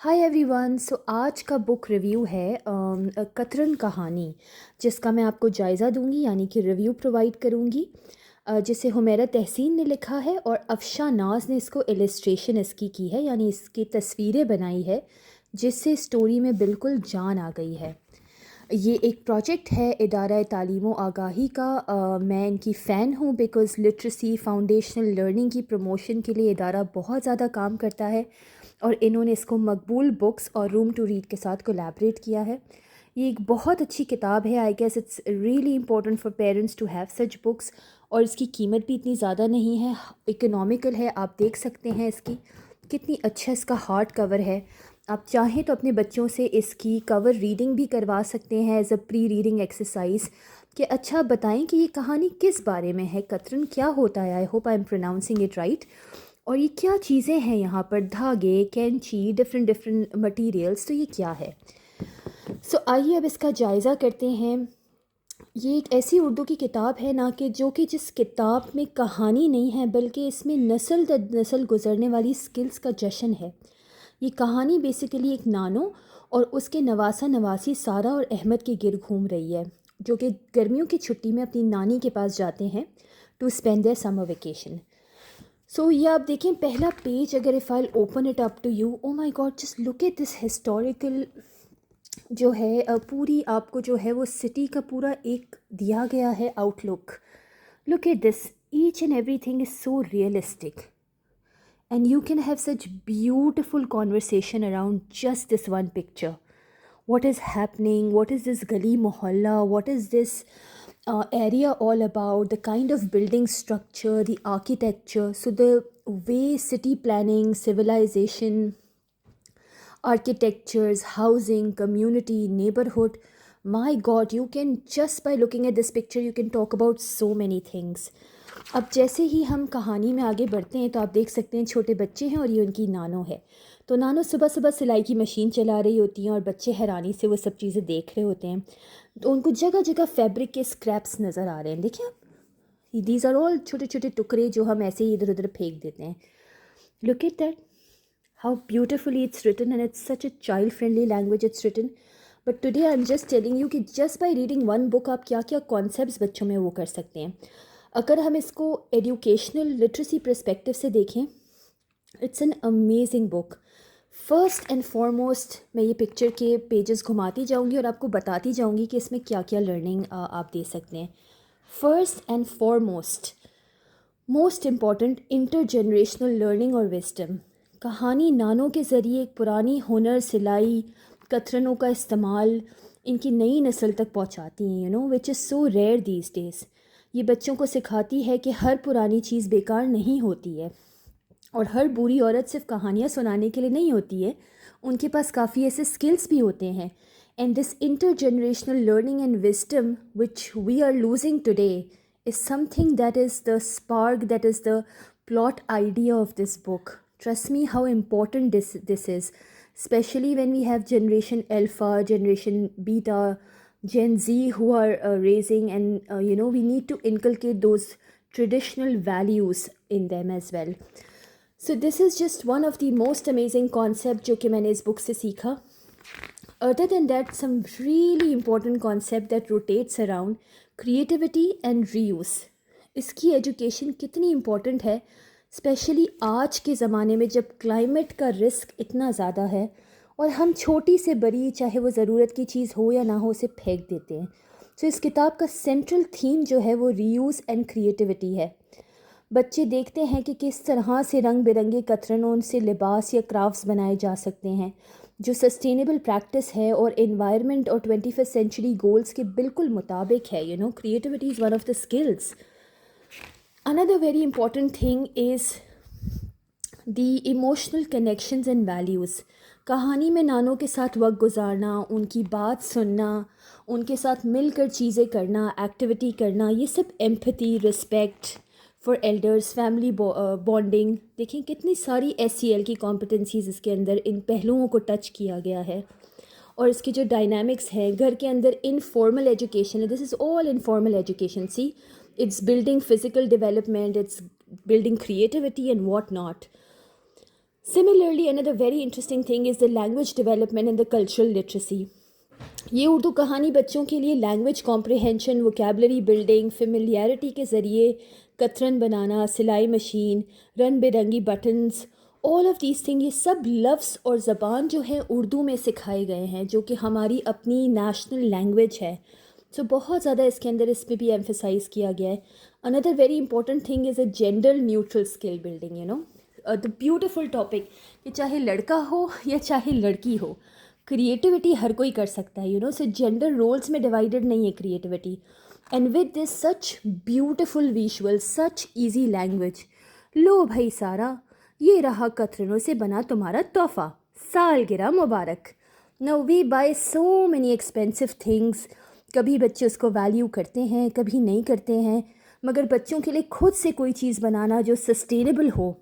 Hi everyone. सो आज का book review है कतरन कहानी, जिसका मैं आपको जायज़ा दूंगी यानी कि रिव्यू प्रोवाइड करूंगी। जिसे हुमैरा तहसीन ने लिखा है और अफशा नाज ने इसको इलस्ट्रेशन इसकी की है, यानी इसकी तस्वीरें बनाई है, जिससे स्टोरी में बिल्कुल जान आ गई है। ये एक प्रोजेक्ट है इदारा तालीम व आगाही का। मैं इनकी फ़ैन हूँ बिकॉज़ लिटरेसी फाउंडेशनल लर्निंग की प्रमोशन के लिए इदारा बहुत ज़्यादा काम करता है और इन्होंने इसको मकबूल बुक्स और रूम टू रीड के साथ कोलैबोरेट किया है। ये एक बहुत अच्छी किताब है। I guess it's really important for parents to have such books. और इसकी कीमत भी इतनी ज़्यादा नहीं है, इकोनॉमिकल है। आप देख सकते हैं इसकी कितनी अच्छा इसका हार्ड कवर है। आप चाहें तो अपने बच्चों से इसकी कवर रीडिंग भी करवा सकते हैं as a pre reading exercise कि अच्छा बताएं कि ये कहानी किस बारे में है, कतरन क्या होता है। I hope I am pronouncing it right. और ये क्या चीज़ें हैं यहाँ पर, धागे, कैंची, डिफरेंट डिफरेंट मटेरियल्स, तो ये क्या है। आइए अब इसका जायज़ा करते हैं। ये एक ऐसी उर्दू की किताब है ना कि जिस किताब में कहानी नहीं है बल्कि इसमें नस्ल दर नस्ल गुजरने वाली स्किल्स का जश्न है। ये कहानी बेसिकली एक नानो और उसके नवासा नवासी सारा और अहमद के गिर घूम रही है, जो कि गर्मियों की छुट्टी में अपनी नानी के पास जाते हैं to spend their summer vacation. ये आप देखें पहला पेज, अगर if I open it up to you, oh my God, just look at this historical जो है पूरी आपको जो है वो सिटी का पूरा एक दिया गया है outlook. Look at this, each and everything is so realistic and you can have such beautiful conversation around just this one picture. What is happening, what is this gali mohalla, what is this area all about, the kind of building structure, the architecture, so the way city planning, civilization, architectures, housing, community, neighborhood, my god, you can just by looking at this picture you can talk about so many things. अब जैसे ही हम कहानी में आगे बढ़ते हैं तो आप देख सकते हैं छोटे बच्चे हैं और ये उनकी नानो है। तो नानो सुबह सुबह सिलाई की मशीन चला रही होती हैं और बच्चे हैरानी से वो सब चीज़ें देख रहे होते हैं। तो उनको जगह जगह फैब्रिक के स्क्रैप्स नज़र आ रहे हैं। देखिए आप, दीज आर ऑल छोटे छोटे टुकड़े जो हम ऐसे ही इधर उधर फेंक देते हैं। Look at that, how beautifully it's written, and it's such a child friendly language it's written. But today I'm just telling you कि just by reading one book आप क्या क्या concepts बच्चों में वो कर सकते हैं। अगर हम इसको एजुकेशनल लिटरेसी पर्सपेक्टिव से देखें, it's an amazing book. First and foremost मैं ये पिक्चर के पेजेस घुमाती जाऊंगी और आपको बताती जाऊंगी कि इसमें क्या क्या लर्निंग आप दे सकते हैं। First and foremost, most important, inter generational learning और विस्डम। कहानी नानों के ज़रिए एक पुरानी हुनर, सिलाई, कतरनों का इस्तेमाल इनकी नई नस्ल तक पहुंचाती हैं, which is so rare these days. ये बच्चों को सिखाती है कि हर पुरानी चीज़ बेकार नहीं होती है और हर बुरी औरत सिर्फ कहानियाँ सुनाने के लिए नहीं होती है, उनके पास काफ़ी ऐसे स्किल्स भी होते हैं। And this intergenerational learning and wisdom which we are losing today is something that is the spark, that is the plot idea of this book. Trust me how important this is, especially when we have generation alpha, generation beta, Gen Z who are raising, and we need to inculcate those traditional values in them as well. So this is just one of the most amazing concept जो कि मैंने इस book से सीखा. Other than that, some really important concept that rotates around creativity and reuse. इसकी education कितनी important है, specially आज के ज़माने में जब क्लाइमेट का रिस्क इतना ज़्यादा है और हम छोटी से बड़ी, चाहे वो ज़रूरत की चीज़ हो या ना हो, उसे फेंक देते हैं। इस किताब का सेंट्रल थीम जो है वो रीयूज़ एंड क्रिएटिविटी है। बच्चे देखते हैं कि किस तरह से रंग बिरंगे कतरनों से लिबास या क्राफ्ट्स बनाए जा सकते हैं, जो सस्टेनेबल प्रैक्टिस है और एनवायरनमेंट और 21st सेंचुरी गोल्स के बिल्कुल मुताबिक है। Creativity is one of the skills. Another very important thing is the emotional connections and values. कहानी में नानों के साथ वक्त गुजारना, उनकी बात सुनना, उनके साथ मिलकर चीज़ें करना, एक्टिविटी करना, ये सब empathy, respect for elders, family bonding. देखें कितनी सारी SEL की कॉम्पिटेंसीज इसके अंदर इन पहलुओं को टच किया गया है। और इसके जो डायनामिक्स हैं घर के अंदर, इनफॉर्मल एजुकेशन है, this is all informal education. See, it's building physical development, it's building creativity and what not. Similarly, another very interesting thing is the language development and the cultural literacy. ये उर्दू कहानी बच्चों के लिए language comprehension, vocabulary building, familiarity के ज़रिए कतरन बनाना, सिलाई machine, रंग बिरंगी buttons, all of these thing, ये सब लफ्ज़ और ज़बान जो है उर्दू में सिखाए गए हैं, जो कि हमारी अपनी नेशनल लैंग्वेज है. सो बहुत ज़्यादा इसके अंदर इस पर भी एम्फेसाइज़ किया गया है. Another very important thing is a gender neutral skill building. The beautiful topic कि चाहे लड़का हो या चाहे लड़की हो, क्रिएटिविटी हर कोई कर सकता है. सो जेंडर रोल्स में डिवाइडेड नहीं है creativity. And with this such beautiful visual, such easy language. लो भाई सारा, ये रहा कतरनों से बना तुम्हारा तोहफा, सालगिरह मुबारक. Now we buy so many expensive things. कभी बच्चे उसको वैल्यू करते हैं, कभी नहीं करते हैं, मगर बच्चों के लिए खुद से कोई चीज़ बनाना जो सस्टेनेबल हो,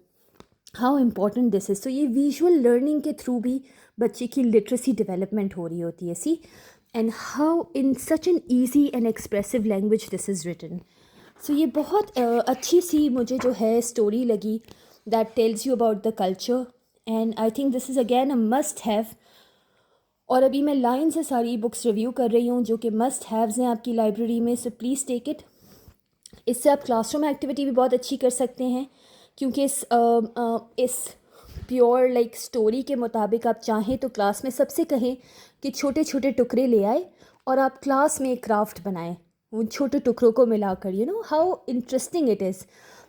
हाउ इम्पॉर्टेंट दिस इज़. सो ये विजुअल लर्निंग के थ्रू भी बच्चे की लिटरेसी डेवलपमेंट हो रही होती है. See, and how in such an easy and expressive language this is written. So ये बहुत अच्छी सी मुझे जो है स्टोरी लगी, that tells you about the culture. And I think this is again a must have. और अभी मैं लाइन से सारी बुक्स रिव्यू कर रही हूँ जो कि मस्ट हैव्स हैं आपकी लाइब्रेरी में. So please take it. इससे आप क्लासरूम एक्टिविटी भी बहुत अच्छी कर सकते हैं, क्योंकि इस प्योर लाइक स्टोरी के मुताबिक आप चाहें तो क्लास में सबसे कहें कि छोटे छोटे टुकड़े ले आए और आप क्लास में एक क्राफ्ट बनाएं उन छोटे टुकड़ों को मिलाकर. How interesting it is.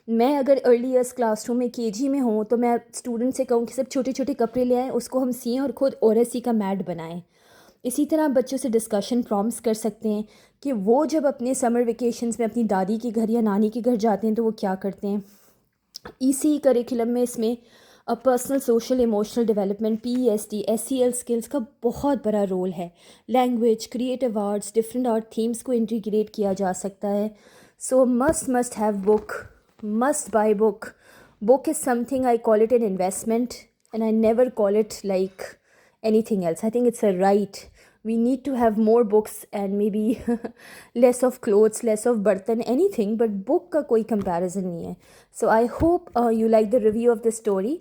मैं अगर अर्ली ईयर्स क्लासरूम में केजी में हूँ तो मैं स्टूडेंट से कहूँ कि सब छोटे छोटे कपड़े ले आएँ, उसको हम सिएं और ख़ुद ओरेसी का मैट बनाएं. इसी तरह आप बच्चों से डिस्कशन प्रॉम्प्ट्स कर सकते हैं कि वो जब अपने समर वेकेशंस में अपनी दादी के घर या नानी के घर जाते हैं तो वो क्या करते हैं. इसी करिकुलम में इसमें personal social emotional development, PESD, SEL skills का बहुत बड़ा रोल है. Language, creative arts, different art themes को इंटीग्रेट किया जा सकता है. सो must have book, must buy book. Book is something, I call it an investment, and I never call it like anything else. I think it's a right. We need to have more books and maybe less of clothes, less of bartan, anything, but book का कोई comparison नहीं है. So I hope you like the review of the story,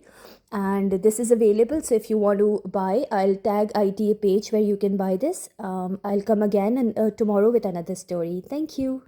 and this is available. So if you want to buy, I'll tag ITA page where you can buy this. I'll come again and tomorrow with another story. Thank you.